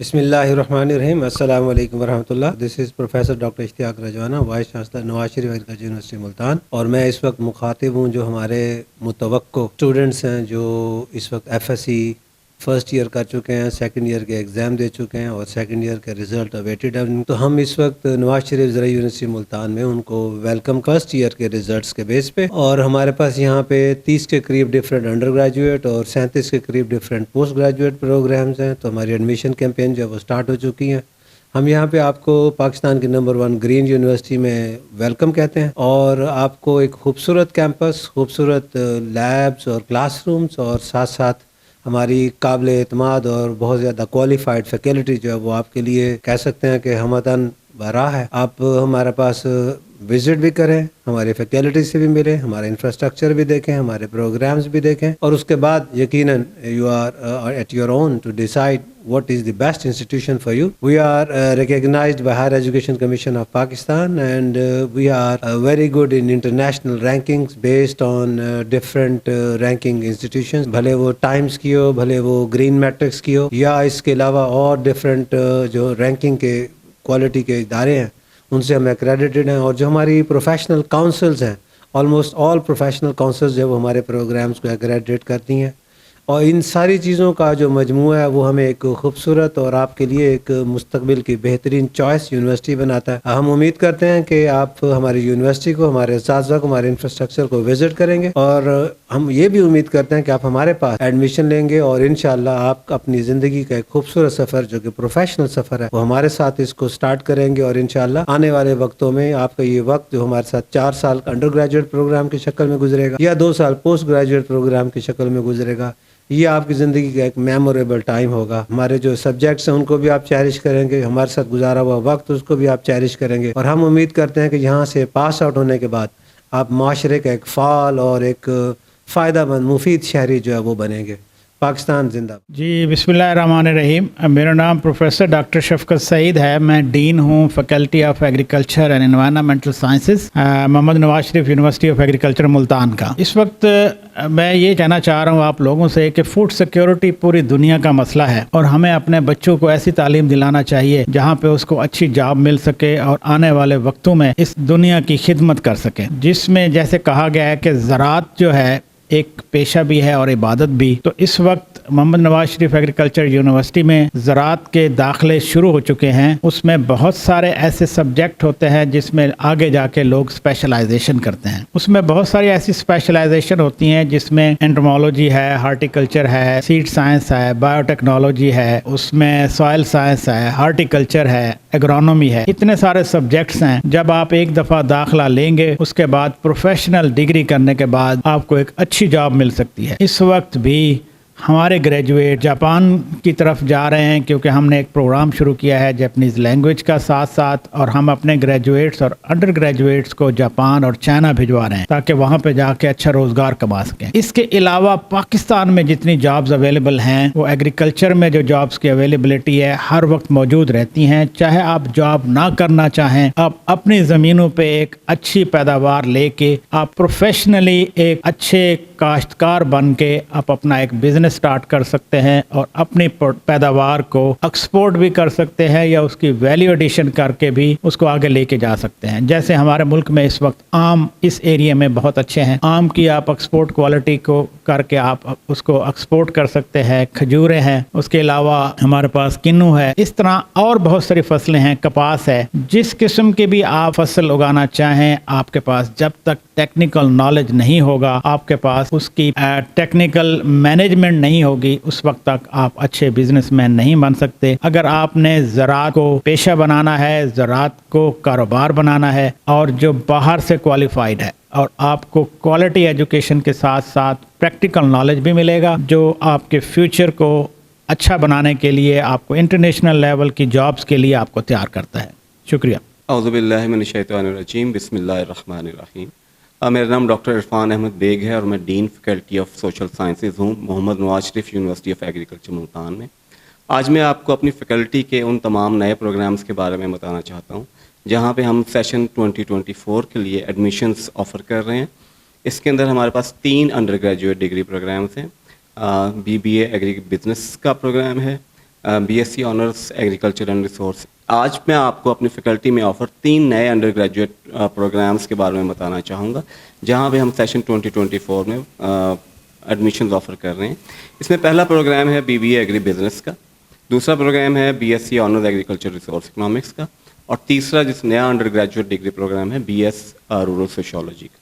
بسم اللہ الرحمن الرحیم. السلام علیکم ورحمۃ اللہ. دس از پروفیسر ڈاکٹر اشتیاق Rajwana, vice chancellor Nawaz Sharif agriculture university Multan, اور میں اس وقت مخاطب ہوں جو ہمارے متوقع اسٹوڈنٹس ہیں جو اس وقت F S C first year کر چکے ہیں, سیکنڈ ایئر کے ایگزام دے چکے ہیں اور سیکنڈ ایئر کے رزلٹ اویٹڈ ہیں. تو ہم اس وقت نواز شریف زرعی یونیورسٹی ملتان میں ان کو ویلکم فرسٹ ایئر کے رزلٹس کے بیس پہ, اور ہمارے پاس یہاں پہ 30 کے قریب ڈفرینٹ انڈر گریجویٹ اور 37 کے قریب ڈفرینٹ پوسٹ گریجویٹ پروگرامز ہیں. تو ہماری ایڈمیشن کیمپین جو ہے وہ سٹارٹ ہو چکی ہیں. ہم یہاں پہ آپ کو پاکستان کی نمبر 1 گرین یونیورسٹی میں ویلکم کہتے ہیں, اور آپ کو ایک خوبصورت کیمپس, خوبصورت لیبس اور کلاس رومس, اور ساتھ ساتھ ہماری قابل اعتماد اور بہت زیادہ کوالیفائڈ فیکلٹی جو ہے وہ آپ کے لیے کہہ سکتے ہیں کہ ہمدن براہ ہے. آپ ہمارے پاس وزٹ بھی کریں, ہماری فیکلٹی سے بھی ملیں, ہمارا انفراسٹرکچر بھی دیکھیں, ہمارے پروگرامز بھی دیکھیں, اور اس کے بعد یقیناً you are at your own to decide what is the best institution for you. We are recognized by Higher Education Commission of Pakistan, and we are very good in international rankings based on different ranking institutions. بھلے وہ Times کی ہو, بھلے وہ green matrix کی ہو, یا اس کے علاوہ اور ڈفرینٹ جو رینکنگ کے کوالٹی کے ادارے ہیں ان سے ہم ایکریڈیٹڈ ہیں. اور جو ہماری پروفیشنل کاؤنسلز ہیں, آلموسٹ آل پروفیشنل کاؤنسلز جو وہ ہمارے پروگرامز کو ایکریڈیٹ کرتی ہیں, اور ان ساری چیزوں کا جو مجموعہ ہے وہ ہمیں ایک خوبصورت اور آپ کے لیے ایک مستقبل کی بہترین چوائس یونیورسٹی بناتا ہے. ہم امید کرتے ہیں کہ آپ ہماری یونیورسٹی کو, ہمارے اساتذہ کو, ہمارے انفراسٹرکچر کو وزٹ کریں گے, اور ہم یہ بھی امید کرتے ہیں کہ آپ ہمارے پاس ایڈمیشن لیں گے, اور انشاءاللہ آپ اپنی زندگی کا ایک خوبصورت سفر جو کہ پروفیشنل سفر ہے وہ ہمارے ساتھ اس کو سٹارٹ کریں گے. اور انشاءاللہ آنے والے وقتوں میں آپ کا یہ وقت جو ہمارے ساتھ 4 سال کا انڈر گریجویٹ پروگرام کی شکل میں گزرے گا یا 2 سال پوسٹ گریجویٹ پروگرام کی شکل میں گزرے گا, یہ آپ کی زندگی کا ایک میموریبل ٹائم ہوگا. ہمارے جو سبجیکٹس ہیں ان کو بھی آپ چیریش کریں گے, ہمارے ساتھ گزارا ہوا وقت اس کو بھی آپ چیریش کریں گے, اور ہم امید کرتے ہیں کہ یہاں سے پاس آؤٹ ہونے کے بعد آپ معاشرے کا ایک فعال اور ایک فائدہ مند مفید شہری جو ہے وہ بنیں گے. پاکستان زندہ. جی بسم اللہ الرحمن الرحیم. میرا نام پروفیسر ڈاکٹر شفقت سعید ہے. میں ڈین ہوں faculty of agriculture and environmental sciences, Muhammad Nawaz Sharif university of agriculture Multan کا. اس وقت میں یہ کہنا چاہ رہا ہوں آپ لوگوں سے کہ فوڈ سیکیورٹی پوری دنیا کا مسئلہ ہے, اور ہمیں اپنے بچوں کو ایسی تعلیم دلانا چاہیے جہاں پہ اس کو اچھی جاب مل سکے اور آنے والے وقتوں میں اس دنیا کی خدمت کر سکے, جس میں جیسے کہا گیا ہے کہ زراعت جو ہے ایک پیشہ بھی ہے اور عبادت بھی. تو اس وقت محمد نواز شریف ایگریکلچر یونیورسٹی میں زراعت کے داخلے شروع ہو چکے ہیں. اس میں بہت سارے ایسے سبجیکٹ ہوتے ہیں جس میں آگے جا کے لوگ اسپیشلائزیشن کرتے ہیں. اس میں بہت ساری ایسی اسپیشلائزیشن ہوتی ہیں جس میں انٹرمولوجی ہے, ہارٹیکلچر ہے, سیڈ سائنس ہے, بایو ٹیکنالوجی ہے, اس میں سوائل سائنس ہے, ہارٹیکلچر ہے, ایگرونومی ہے. اتنے سارے سبجیکٹس ہیں. جب آپ ایک دفعہ داخلہ لیں گے اس کے بعد پروفیشنل ڈگری کرنے کے بعد آپ کو ایک اچھی جاب مل سکتی ہے. اس وقت بھی ہمارے گریجویٹ جاپان کی طرف جا رہے ہیں کیونکہ ہم نے ایک پروگرام شروع کیا ہے جاپنیز لینگویج کا ساتھ ساتھ، اور ہم اپنے گریجویٹس اور انڈر گریجویٹس کو جاپان اور چائنا بھجوا رہے ہیں تاکہ وہاں پہ جا کے اچھا روزگار کما سکیں۔ اس کے علاوہ پاکستان میں جتنی جابز اویلیبل ہیں وہ ایگریکلچر میں جو جابز کی اویلیبلٹی ہے ہر وقت موجود رہتی ہیں۔ چاہے آپ جاب نہ کرنا چاہیں، آپ اپنی زمینوں پہ ایک اچھی پیداوار لے کے آپ پروفیشنلی ایک اچھے کاشتکار بن کے آپ اپنا ایک بزنس سٹارٹ کر سکتے ہیں اور اپنی پیداوار کو ایکسپورٹ بھی کر سکتے ہیں یا اس کی ویلیو ایڈیشن کر کے بھی اس کو آگے لے کے جا سکتے ہیں۔ جیسے ہمارے ملک میں اس وقت آم اس ایریا میں بہت اچھے ہیں، آم کی آپ ایکسپورٹ کوالٹی کو کر کے آپ اس کو ایکسپورٹ کر سکتے ہیں، کھجوریں ہیں، اس کے علاوہ ہمارے پاس کنو ہے، اس طرح اور بہت ساری فصلیں ہیں، کپاس ہے۔ جس قسم کی بھی آپ فصل اگانا چاہیں، آپ کے پاس جب تک ٹیکنیکل نالج نہیں ہوگا، آپ کے پاس اس کی ٹیکنیکل مینجمنٹ نہیں ہوگی، اس وقت تک آپ اچھے بزنس مین نہیں بن سکتے۔ اگر آپ نے زراعت کو پیشہ بنانا ہے، زراعت کو کاروبار بنانا ہے، اور جو باہر سے کوالیفائڈ ہے، اور آپ کو کوالٹی ایجوکیشن کے ساتھ ساتھ پریکٹیکل نالج بھی ملے گا جو آپ کے فیوچر کو اچھا بنانے کے لیے، آپ کو انٹرنیشنل لیول کی جابز کے لیے آپ کو تیار کرتا ہے۔ شکریہ۔ اعوذ باللہ من الشیطان الرجیم، بسم اللہ الرحمن الرحیم۔ میرا نام ڈاکٹر عرفان احمد بیگ ہے اور میں dean faculty of social sciences ہوں Muhammad Nawaz Sharif university of agriculture Multan میں۔ آج میں آپ کو اپنی فیکلٹی کے ان تمام نئے پروگرامز کے بارے میں بتانا چاہتا ہوں جہاں پہ ہم سیشن 2024 کے لیے ایڈمیشنز آفر کر رہے ہیں۔ اس کے اندر ہمارے پاس 3 انڈر گریجویٹ ڈگری پروگرامز ہیں۔ BBA ایگری بزنس کا پروگرام ہے، BSc honours agriculture and resource. آج میں آپ کو اپنی فیکلٹی میں آفر 3 نئے انڈر گریجویٹ پروگرامز کے بارے میں بتانا چاہوں گا جہاں پہ ہم سیشن 2024 میں ایڈمیشنز آفر کر رہے ہیں۔ اس میں پہلا پروگرام ہے BBA ایگری بزنس کا، دوسرا پروگرام ہے BSc honours agriculture resource economics کا، اور تیسرا جس نیا انڈر گریجویٹ ڈگری پروگرام ہے BS رورل سوشیولوجی کا۔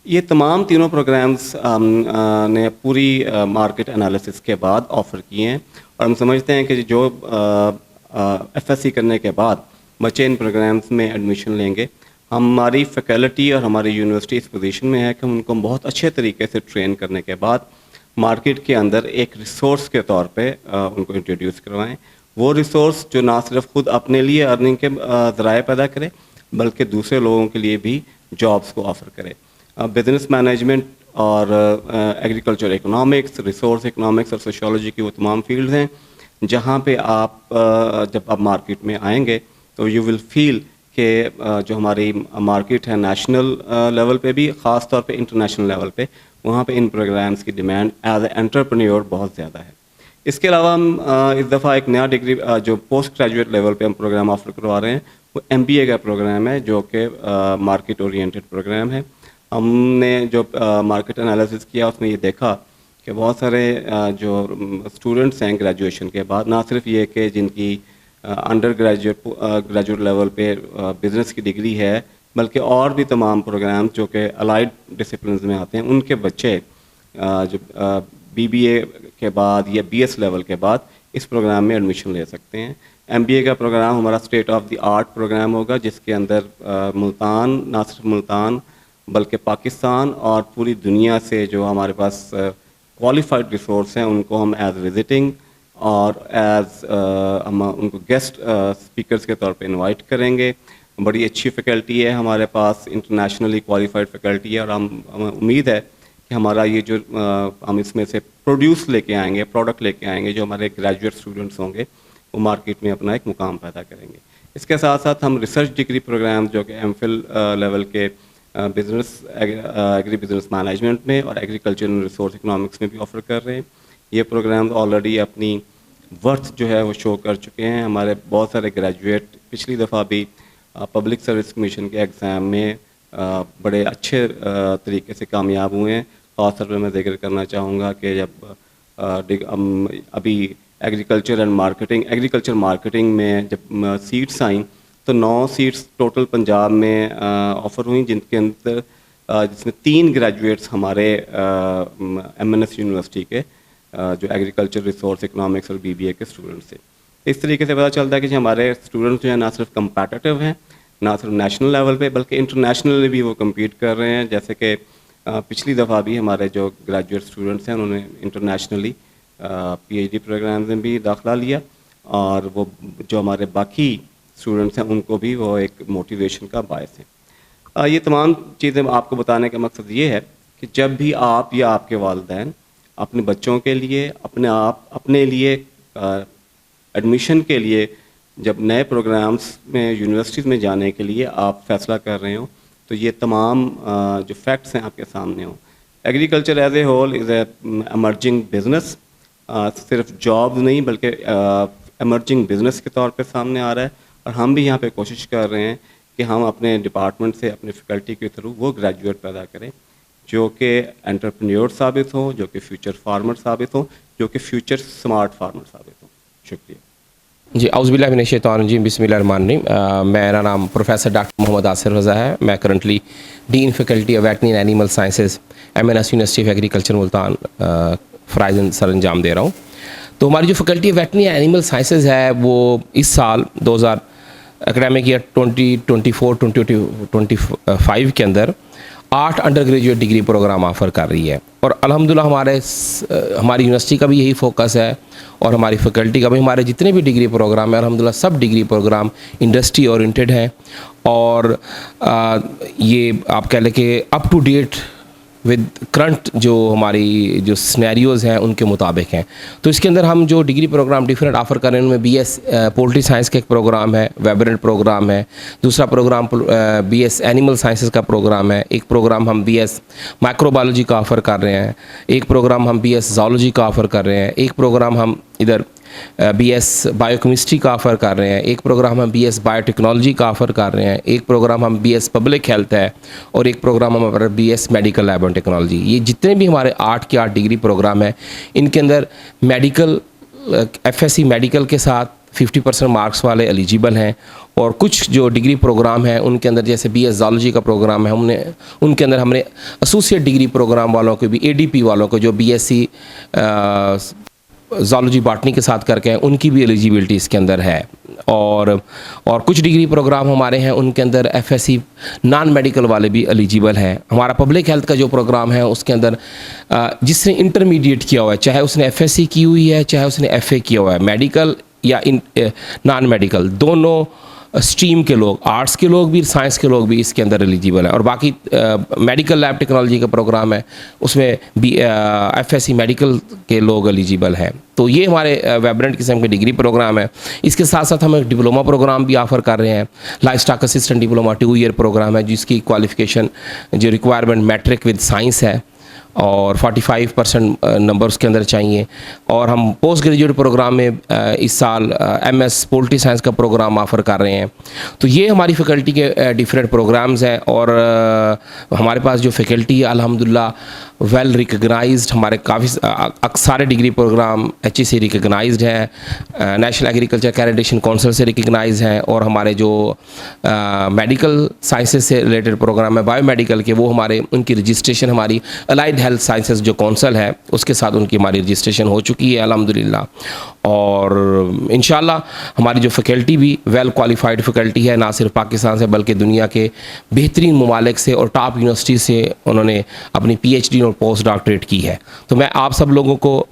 یہ تمام تینوں پروگرامز نے پوری مارکیٹ انالیسس کے بعد آفر کیے ہیں، اور ہم سمجھتے ہیں کہ جو FSC کرنے کے بعد بچے ان پروگرامز میں ایڈمیشن لیں گے، ہماری فیکلٹی اور ہماری یونیورسٹی اس پوزیشن میں ہے کہ ہم ان کو بہت اچھے طریقے سے ٹرین کرنے کے بعد مارکیٹ کے اندر ایک ریسورس کے طور پہ ان کو انٹروڈیوس کروائیں۔ وہ ریسورس جو نہ صرف خود اپنے لیے ارننگ کے ذرائع پیدا کرے بلکہ دوسرے لوگوں کے لیے بھی جابس کو آفر کرے۔ بزنس مینجمنٹ اور ایگریکلچر اکنامکس، ریسورس اکنامکس اور سوشیولوجی کی وہ تمام فیلڈز ہیں جہاں پہ آپ جب آپ مارکیٹ میں آئیں گے تو یو ول فیل کہ جو ہماری مارکیٹ ہے نیشنل لیول پہ بھی، خاص طور پہ انٹرنیشنل لیول پہ، وہاں پہ ان پروگرامز کی ڈیمانڈ ایز اے انٹرپرینیور بہت زیادہ ہے۔ اس کے علاوہ ہم اس دفعہ ایک نیا ڈگری جو پوسٹ گریجویٹ لیول پہ ہم پروگرام آفر کروا رہے ہیں، وہ MBA کا پروگرام ہے جو کہ مارکیٹ اورینٹڈ پروگرام ہے۔ ہم نے جو مارکیٹ انالیسس کیا اس میں یہ دیکھا کہ بہت سارے جو اسٹوڈنٹس ہیں گریجویشن کے بعد، نہ صرف یہ کہ جن کی انڈر گریجویٹ لیول پہ بزنس کی ڈگری ہے، بلکہ اور بھی تمام پروگرام جو کہ الائڈ ڈسپلنز میں آتے ہیں، ان کے بچے جو BBA کے بعد یا BS لیول کے بعد اس پروگرام میں ایڈمیشن لے سکتے ہیں۔ MBA کا پروگرام ہمارا state of the art program ہوگا جس کے اندر ملتان، نہ صرف ملتان بلکہ پاکستان اور پوری دنیا سے جو ہمارے پاس کوالیفائڈ ریسورس ہیں ان کو ہم ایز وزٹنگ اور ایز ہم ان کو گیسٹ اسپیکرس کے طور پہ انوائٹ کریں گے۔ بڑی اچھی فیکلٹی ہے ہمارے پاس، انٹرنیشنلی کوالیفائڈ فیکلٹی ہے، اور ہم امید ہے کہ ہمارا یہ جو ہم اس میں سے پروڈیوس لے کے آئیں گے، پروڈکٹ لے کے آئیں گے، جو ہمارے گریجویٹ اسٹوڈنٹس ہوں گے وہ مارکیٹ میں اپنا ایک مقام پیدا کریں گے۔ اس کے ساتھ ساتھ ہم ریسرچ ڈگری پروگرام جو کہ MPhil لیول کے بزنس ایگری بزنس مینجمنٹ میں اور ایگریکلچر اینڈ ریسورس اکنامکس میں بھی آفر کر رہے ہیں۔ یہ پروگرام آلریڈی اپنی ورتھ جو ہے وہ شو کر چکے ہیں۔ ہمارے بہت سارے گریجویٹ پچھلی دفعہ بھی پبلک سروس کمیشن کے ایگزام میں بڑے اچھے طریقے سے کامیاب ہوئے ہیں۔ خاص طور پہ میں ذکر کرنا چاہوں گا کہ جب ابھی ایگریکلچر مارکیٹنگ میں جب سیٹس آئیں تو 9 سیٹس ٹوٹل پنجاب میں آفر ہوئیں، جن کے اندر جس میں 3 گریجویٹس ہمارے MNS یونیورسٹی کے جو ایگریکلچر ریسورس اکنامکس اور BBA کے اسٹوڈنٹس تھے۔ اس طریقے سے پتہ چلتا ہے کہ ہمارے اسٹوڈنٹس جو ہیں نہ صرف کمپیٹیٹیو ہیں، نہ صرف نیشنل لیول پہ بلکہ انٹرنیشنلی بھی وہ کمپیٹ کر رہے ہیں۔ جیسے کہ پچھلی دفعہ بھی ہمارے جو گریجویٹ اسٹوڈنٹس ہیں انہوں نے internationally P H D programs میں بھی داخلہ لیا, اور وہ جو ہمارے باقی اسٹوڈنٹس ہیں ان کو بھی وہ ایک موٹیویشن کا باعث ہیں. یہ تمام چیزیں آپ کو بتانے کا مقصد یہ ہے کہ جب بھی آپ یا آپ کے والدین اپنے بچوں کے لیے اپنے لیے ایڈمیشن کے لیے جب نئے پروگرامز میں یونیورسٹیز میں جانے کے لیے آپ فیصلہ کر رہے ہوں تو یہ تمام جو فیکٹس ہیں آپ کے سامنے ہوں. Agriculture as a whole is a emerging business, صرف جاب نہیں بلکہ ایمرجنگ بزنس کے طور پہ سامنے آ رہا ہے, اور ہم بھی یہاں پہ کوشش کر رہے ہیں کہ ہم اپنے ڈپارٹمنٹ سے اپنے فیکلٹی کے تھرو وہ گریجویٹ پیدا کریں جو کہ انٹرپرینیور ثابت ہوں, جو کہ فیوچر فارمر ثابت ہوں, جو کہ فیوچر سمارٹ فارمر ثابت ہوں. شکریہ. جی اعوذ باللہ من الشیطان الرجیم, بسم اللہ الرحمن الرحیم. میرا نام پروفیسر ڈاکٹر محمد آصر رضا ہے. میں currently dean faculty of veterinary and animal sciences MNS university of agriculture Multan فرائض سر انجام دے رہا ہوں. تو ہماری جو faculty of veterinary and animal sciences ہے وہ اس سال 2000 اکیڈمک ایئر 2024-2025 کے اندر 8 undergraduate degree program offer کر رہی ہے, اور الحمدللہ ہماری یونیورسٹی کا بھی یہی فوکس ہے, اور ہماری فیکلٹی کا بھی. ہمارے جتنے بھی ڈگری پروگرام ہیں الحمدللہ سب ڈگری پروگرام انڈسٹری اورینٹیڈ ہیں, اور یہ آپ کہہ لیں کہ up to date with current جو ہماری جو سنیریوز ہیں ان کے مطابق ہیں. تو اس کے اندر ہم جو ڈگری پروگرام ڈیفرنٹ آفر کر رہے ہیں ان میں BS پولٹری سائنس کا ایک پروگرام ہے, ویبرنٹ پروگرام ہے, دوسرا پروگرام BS اینیمل سائنسز کا پروگرام ہے, ایک پروگرام ہم BS مائکرو بایولوجی کا آفر کر رہے ہیں, ایک پروگرام ہم BS زالوجی کا آفر کر رہے ہیں, ایک پروگرام ہم ادھر BS بایو کیمسٹری کا آفر کر رہے ہیں, ایک پروگرام ہم BS بایو ٹیکنالوجی کا آفر کر رہے ہیں, ایک پروگرام ہم BS پبلک ہیلتھ ہے, اور ایک پروگرام ہمارا BS medical lab and technology. یہ جتنے بھی ہمارے 8 کے 8 ڈگری پروگرام ہیں ان کے اندر میڈیکل FSC میڈیکل کے ساتھ 50% مارکس والے ایلیجیبل ہیں, اور کچھ جو ڈگری پروگرام ہیں ان کے اندر جیسے BS زالوجی کا پروگرام ہے ان کے اندر ہم نے ایسوسیٹ ڈگری پروگرام والوں کو بھی ADP والوں کو جو BSc زالوجی باٹنی کے ساتھ کر کے ہیں ان کی بھی ایلیجیبلٹی اس کے اندر ہے, اور کچھ ڈگری پروگرام ہمارے ہیں ان کے اندر FSC نان میڈیکل والے بھی ایلیجیبل ہیں. ہمارا پبلک ہیلتھ کا جو پروگرام ہے اس کے اندر جس نے انٹرمیڈیٹ کیا ہوا ہے, چاہے اس نے FSC کی ہوئی ہے چاہے اس نے FA کیا ہوا ہے, میڈیکل یا نان میڈیکل دونوں اسٹریم کے لوگ, آرٹس کے لوگ بھی سائنس کے لوگ بھی اس کے اندر ایلیجیبل ہیں. اور باقی میڈیکل لیب ٹیکنالوجی کا پروگرام ہے اس میں بھی FSC میڈیکل کے لوگ ایلیجیبل ہیں. تو یہ ہمارے ویبرنٹ قسم کے ڈگری پروگرام ہے. اس کے ساتھ ساتھ ہم ایک ڈپلوما پروگرام بھی آفر کر رہے ہیں, livestock assistant diploma 2 year program ہے جس کی کوالیفیکیشن جو ریکوائرمنٹ میٹرک ود سائنس ہے, اور 45% نمبر اس کے اندر چاہیے. اور ہم پوسٹ گریجویٹ پروگرام میں اس سال MS پولٹری سائنس کا پروگرام آفر کر رہے ہیں. تو یہ ہماری فیکلٹی کے ڈیفرنٹ پروگرامز ہیں, اور ہمارے پاس جو فیکلٹی ہے الحمدللہ ویل ریکگنائزڈ. ہمارے کافی سارے ڈگری پروگرام HEC ریکگنائزڈ ہیں, نیشنل ایگریکلچر ایکریڈیٹیشن کونسل سے ریکگنائز ہیں, اور ہمارے جو میڈیکل سائنسز سے ریلیٹڈ پروگرام ہے بایو میڈیکل کے, وہ ہمارے ان کی رجسٹریشن ہماری الائڈ ہیلتھ سائنسز جو کونسل ہے اس کے ساتھ ان کی ہماری رجسٹریشن ہو چکی ہے الحمدللہ. اور انشاءاللہ ہماری جو فیکلٹی بھی ویل کوالیفائڈ فیکلٹی ہے, نہ صرف پاکستان سے بلکہ دنیا کے بہترین ممالک سے اور ٹاپ یونیورسٹی سے انہوں نے اپنی PhD اور پوسٹ ڈاکٹریٹ کی ہے. تو میں آپ سب لوگوں کو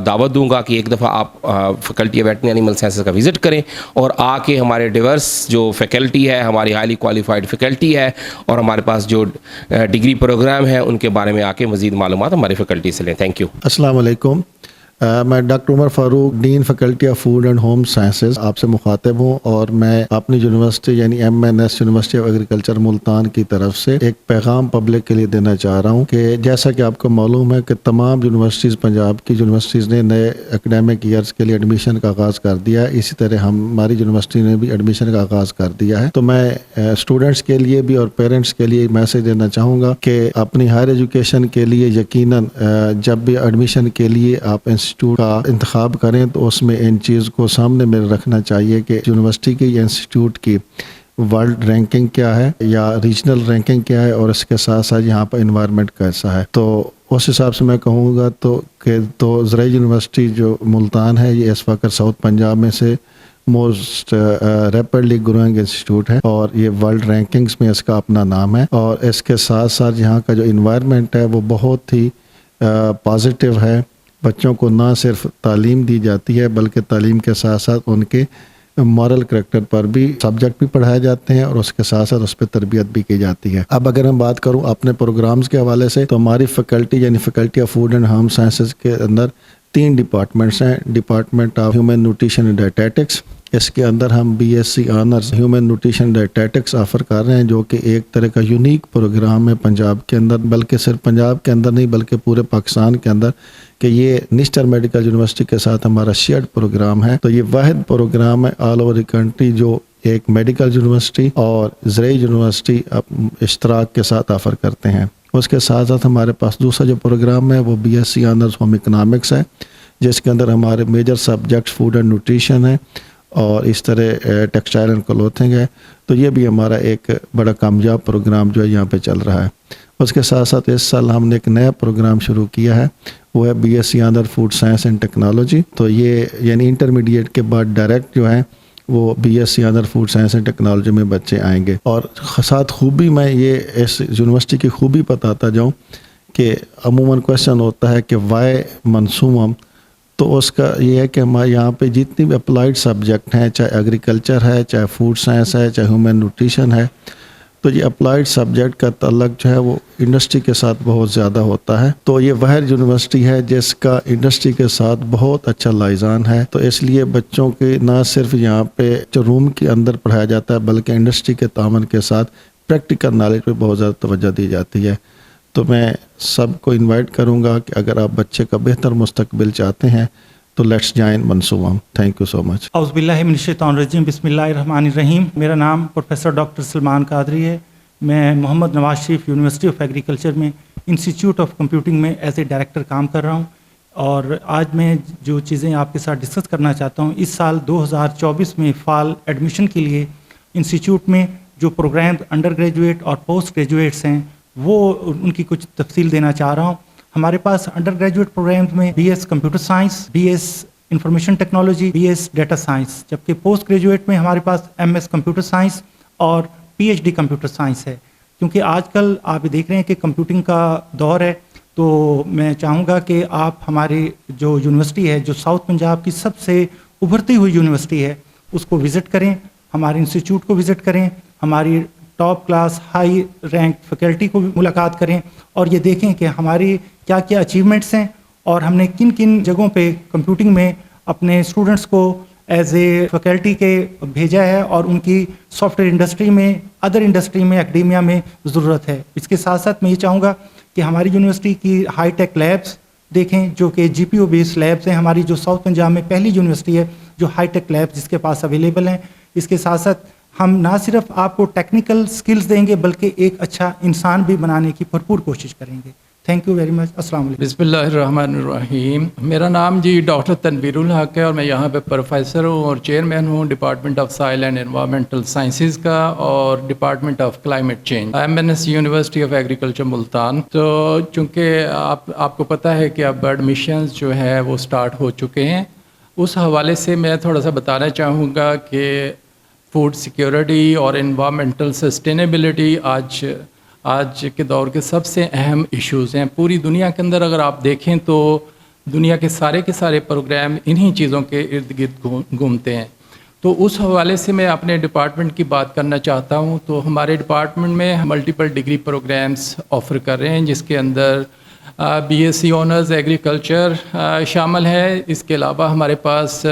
دعوت دوں گا کہ ایک دفعہ آپ faculty of veterinary animal sciences کا وزٹ کریں, اور آ کے ہمارے ڈیورس جو فیکلٹی ہے, ہماری ہائیلی کوالیفائڈ فیکلٹی ہے, اور ہمارے پاس جو ڈگری پروگرام ہیں ان کے بارے میں آ کے مزید معلومات ہماری فیکلٹی سے لیں. Thank you. السلام علیکم. میں doctor Umar Farooq dean faculty of food and home sciences آپ سے مخاطب ہوں, اور میں اپنی یونیورسٹی یعنی MNS university of agriculture Multan کی طرف سے ایک پیغام پبلک کے لیے دینا چاہ رہا ہوں کہ جیسا کہ آپ کو معلوم ہے کہ تمام یونیورسٹیز پنجاب کی یونیورسٹیز نے نئے اکیڈمک ایئرس کے لیے ایڈمیشن کا آغاز کر دیا ہے. اسی طرح ہماری یونیورسٹی نے بھی ایڈمیشن کا آغاز کر دیا ہے. تو میں اسٹوڈنٹس کے لیے بھی اور پیرنٹس کے لیے میسج دینا چاہوں گا کہ اپنی ہائر ایجوکیشن کے لیے یقیناً جب بھی ایڈمیشن کے لیے آپ انسٹیٹیوٹ کا انتخاب کریں تو اس میں ان چیز کو سامنے میں رکھنا چاہیے کہ یونیورسٹی کی یا انسٹیٹیوٹ کی ورلڈ رینکنگ کیا ہے یا ریجنل رینکنگ کیا ہے, اور اس کے ساتھ ساتھ یہاں پر انوائرمنٹ کیسا ہے. تو اس حساب سے میں کہوں گا تو زرعی یونیورسٹی جو ملتان ہے یہ اس وقت ساؤتھ پنجاب میں سے موسٹ ریپڈلی گروئنگ انسٹیٹیوٹ ہے اور یہ ورلڈ رینکنگز میں اس کا اپنا نام ہے. اور اس کے ساتھ ساتھ یہاں کا جو انوائرمنٹ ہے وہ بہت ہی پازیٹیو ہے. بچوں کو نہ صرف تعلیم دی جاتی ہے بلکہ تعلیم کے ساتھ ساتھ ان کے مورل کریکٹر پر بھی سبجیکٹ بھی پڑھائے جاتے ہیں اور اس کے ساتھ ساتھ اس پہ تربیت بھی کی جاتی ہے. اب اگر ہم بات کروں اپنے پروگرامز کے حوالے سے تو ہماری فیکلٹی یعنی faculty of food and home sciences کے اندر 3 ڈپارٹمنٹس ہیں. Department of human nutrition and dietetics, اس کے اندر ہم B S C honours human nutrition dietetics offer کر رہے ہیں جو کہ ایک طرح کا یونیک پروگرام ہے پنجاب کے اندر، بلکہ صرف پنجاب کے اندر نہیں بلکہ پورے پاکستان کے اندر، کہ یہ نشتر میڈیکل یونیورسٹی کے ساتھ ہمارا شیئرڈ پروگرام ہے. تو یہ واحد پروگرام ہے آل اوور دی کنٹری جو ایک میڈیکل یونیورسٹی اور زرعی یونیورسٹی اشتراک کے ساتھ آفر کرتے ہیں. اس کے ساتھ ساتھ ہمارے پاس دوسرا جو پروگرام ہے وہ B S C honours home economics ہے، جس کے اندر ہمارے major subjects food and nutrition ہے اور اس طرح ٹیکسٹائل اینڈ کلوتھنگ ہے. تو یہ بھی ہمارا ایک بڑا کامیاب پروگرام جو ہے یہاں پہ چل رہا ہے. اس کے ساتھ ساتھ اس سال ہم نے ایک نیا پروگرام شروع کیا ہے، وہ ہے B S C honour food science and technology. تو یہ یعنی انٹرمیڈیٹ کے بعد ڈائریکٹ جو ہے وہ B S C honour food science and technology میں بچے آئیں گے. اور ساتھ خوبی میں یہ اس یونیورسٹی کی خوبی بتاتا جاؤں کہ عموماً کویشچن ہوتا ہے کہ وائی منصوم، تو اس کا یہ ہے کہ ہمارے یہاں پہ جتنی بھی اپلائیڈ سبجیکٹ ہیں، چاہے ایگریکلچر ہے، چاہے فوڈ سائنس ہے، چاہے ہیومن نیوٹریشن ہے، تو یہ اپلائیڈ سبجیکٹ کا تعلق جو ہے وہ انڈسٹری کے ساتھ بہت زیادہ ہوتا ہے. تو یہ واحد یونیورسٹی ہے جس کا انڈسٹری کے ساتھ بہت اچھا لائزان ہے. تو اس لیے بچوں کے نہ صرف یہاں پہ جو روم کے اندر پڑھایا جاتا ہے بلکہ انڈسٹری کے تعاون کے ساتھ پریکٹیکل نالج پہ بہت زیادہ توجہ دی جاتی ہے. تو میں سب کو انوائٹ کروں گا کہ اگر آپ بچے کا بہتر مستقبل چاہتے ہیں تو لیٹس جوائن منصوبہ. تھینک یو سو مچ. اعوذ باللہ من الشیطان الرجیم، بسم اللہ الرحمن الرحیم. میرا نام پروفیسر ڈاکٹر سلمان قادری ہے. میں محمد Nawaz Sharif university of agriculture میں انسٹیٹیوٹ آف کمپیوٹنگ میں ایز اے ڈائریکٹر کام کر رہا ہوں. اور آج میں جو چیزیں آپ کے ساتھ ڈسکس کرنا چاہتا ہوں، اس سال 2024 میں فال ایڈمیشن کے لیے انسٹیٹیوٹ میں جو پروگرام انڈر گریجویٹ اور پوسٹ گریجویٹس ہیں وہ ان کی کچھ تفصیل دینا چاہ رہا ہوں. ہمارے پاس انڈر گریجویٹ پروگرامز میں B S computer science, B S information technology, B S data science, جبکہ پوسٹ گریجویٹ میں ہمارے پاس ایم ایس کمپیوٹر سائنس اور P H D computer science ہے. کیونکہ آج کل آپ دیکھ رہے ہیں کہ کمپیوٹنگ کا دور ہے، تو میں چاہوں گا کہ آپ ہماری جو یونیورسٹی ہے جو ساؤتھ پنجاب کی سب سے ابھرتی ہوئی یونیورسٹی ہے اس کو وزٹ کریں، ہمارے انسٹیٹیوٹ کو وزٹ کریں، ہماری top class high rank faculty کو بھی ملاقات کریں اور یہ دیکھیں کہ ہماری کیا کیا اچیومنٹس ہیں اور ہم نے کن کن جگہوں پہ کمپیوٹنگ میں اپنے اسٹوڈنٹس کو ایز اے فیکلٹی کے بھیجا ہے اور ان کی سافٹ ویئر انڈسٹری میں، ادر انڈسٹری میں، اکیڈیمیا میں ضرورت ہے. اس کے ساتھ ساتھ میں یہ چاہوں گا کہ ہماری یونیورسٹی کی ہائی ٹیک لیبس دیکھیں جو کہ جی پی او بیس لیبس ہیں. ہماری جو ساؤتھ پنجاب میں پہلی یونیورسٹی ہے جو ہائی ٹیک لیبس جس کے پاس اویلیبل ہیں. اس کے ساتھ ساتھ ہم نہ صرف آپ کو ٹیکنیکل سکلز دیں گے بلکہ ایک اچھا انسان بھی بنانے کی بھرپور کوشش کریں گے. Thank you very much. السلام علیکم. بسم اللہ الرحمن الرحیم. میرا نام ڈاکٹر تنویر الحق ہے اور میں یہاں پہ پروفیسر ہوں اور چیئرمین ہوں ڈپارٹمنٹ آف سائل اینڈ انوائرمنٹل سائنسز کا اور department of climate change, MNS university of agriculture Multan. تو چونکہ آپ کو پتہ ہے کہ اب ایڈمیشنز جو ہے وہ سٹارٹ ہو چکے ہیں، اس حوالے سے میں تھوڑا سا بتانا چاہوں گا کہ فوڈ سیکیورٹی اور انوائرمنٹل سسٹینیبلٹی آج کے دور کے سب سے اہم ایشوز ہیں. پوری دنیا کے اندر اگر آپ دیکھیں تو دنیا کے سارے پروگرام انہی چیزوں کے ارد گرد گھومتے ہیں. تو اس حوالے سے میں اپنے ڈپارٹمنٹ کی بات کرنا چاہتا ہوں. تو ہمارے ڈپارٹمنٹ میں ملٹیپل ڈگری پروگرامز آفر کر رہے ہیں جس کے اندر B S C honours agriculture شامل ہے. اس کے علاوہ ہمارے پاس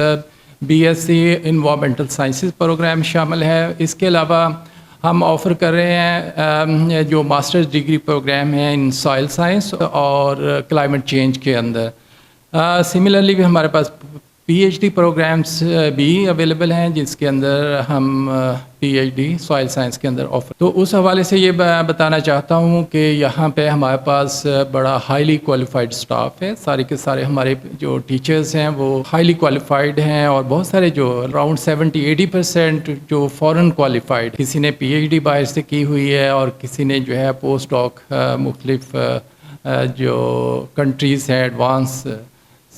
B S C environmental sciences programme شامل ہے. اس کے علاوہ ہم آفر کر رہے ہیں جو ماسٹرز ڈگری پروگرام ہیں ان سائل سائنس اور کلائمیٹ چینج کے اندر. سملرلی بھی ہمارے پاس پی ایچ ڈی پروگرامس بھی اویلیبل ہیں جس کے اندر ہم P H D soil science کے اندر آفر. تو اس حوالے سے یہ بتانا چاہتا ہوں کہ یہاں پہ ہمارے پاس بڑا ہائیلی کوالیفائڈ سٹاف ہے. سارے کے سارے ہمارے جو ٹیچرز ہیں وہ ہائیلی کوالیفائڈ ہیں اور بہت سارے جو اراؤنڈ 70-80% جو فورن کوالیفائڈ، کسی نے پی ایچ ڈی باہر سے کی ہوئی ہے اور کسی نے جو ہے پوسٹ ڈاک مختلف جو کنٹریز ہیں ایڈوانس